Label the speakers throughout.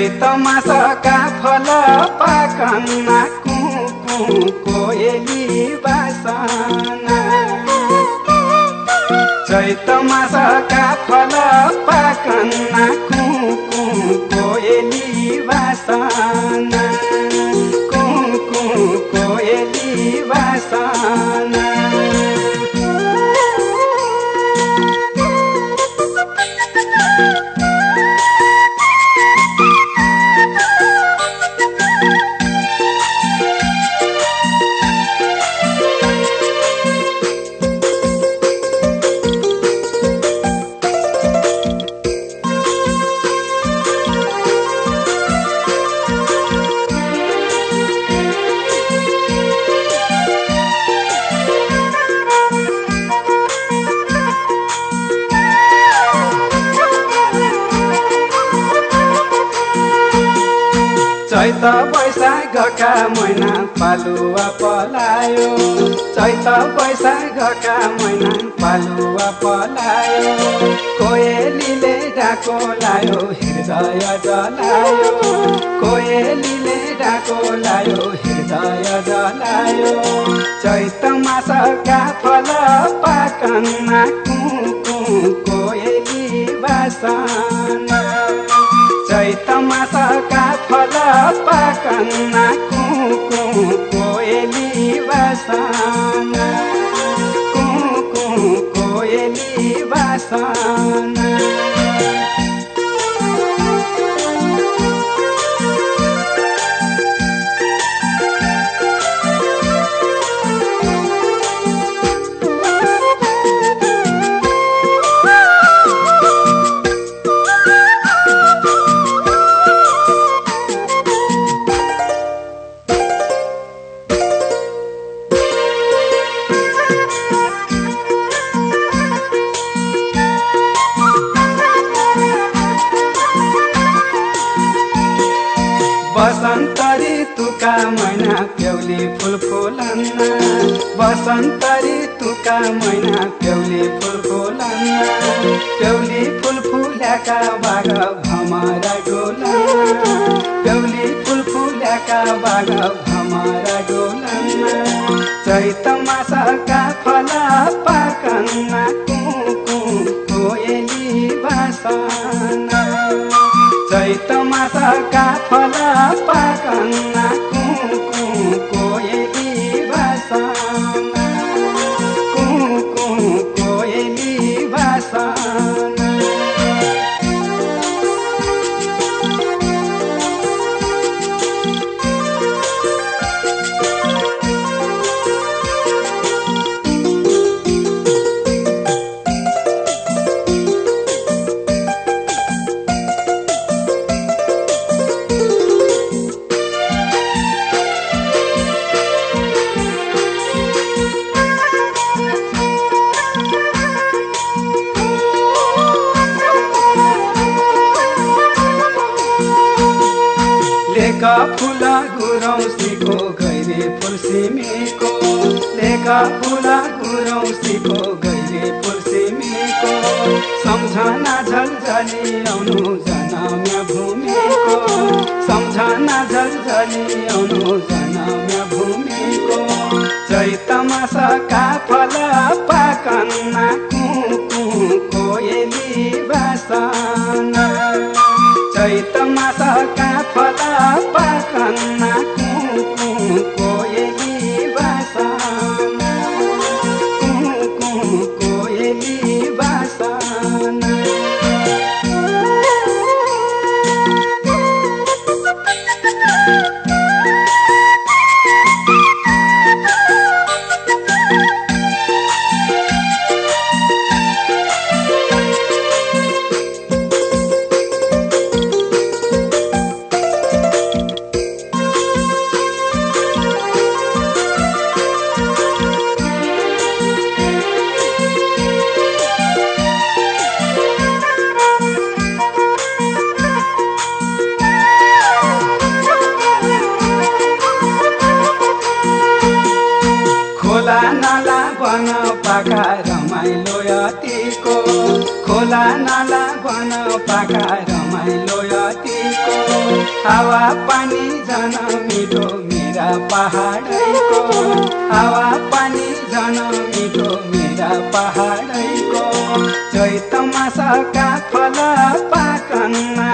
Speaker 1: चैत मासका फल पाकन्ना कुकु कोयली बासना चैत मासका फल पाकन्ना कुकु कोयली बासना कुकु कोयली बासना चैत वैशाखका महिना पालुवा पलायो चैत वैशाखका महिना पालुवा पलायो कोयलीले डाको लायो हृदय जलायो कोयलीले डाको लायो हृदय जलायो चैत मासका फल पाकन्ना कुकु कोयली बासना चैत मासका फल पाकन्ना कुकु कोयली बासना कुकु कोयली बासना बसन्त ऋतुका महिना प्याउली फुल फुलन्ना बसन्त ऋतुका महिना प्याउली फुल फुलन्ना प्याउली फुल फुल्याका बाग भमरा डोलन्ना प्याउली फुल फुल्याका बाग भमरा डोलन्ना चैत मासका फल पाकन्ना कुकु कोयली बासना चैत मासका फल पाकन्ना कुकु कोयली बासना कुकु कोयली बासना लेका फुला गुरौसीको गैरी फुल सिमीको लेका फुला गुरौसीको गैरी फुल सिमीको सम्झना झलझली आउनु जनम्य भूमिको सम्झना झलझली आउनु जनम्य भूमिको चैत मासका फल पाकन्ना कुकु कोयली बासना चैत मासका फल पाकन्ना कुकु कोयली बासना कुकु कोयली बासना खोला नाला बन पाका रमाइलो यतिको खोला नाला बन पाका रमाइलो अतिको हावा पानी झन मिठो मेरा पहाडैको हावा पानी झन मिठो मेरा पहाडैको चैत मासका फल पाकनमा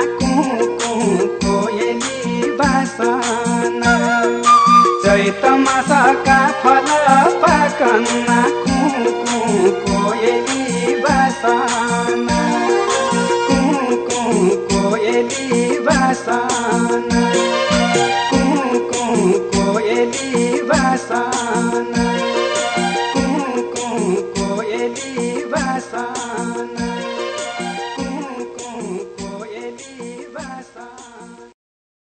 Speaker 1: कोयली बासना चैत मासका फल पाकनमा कोयली बासना कोयली बासना कोयली बासना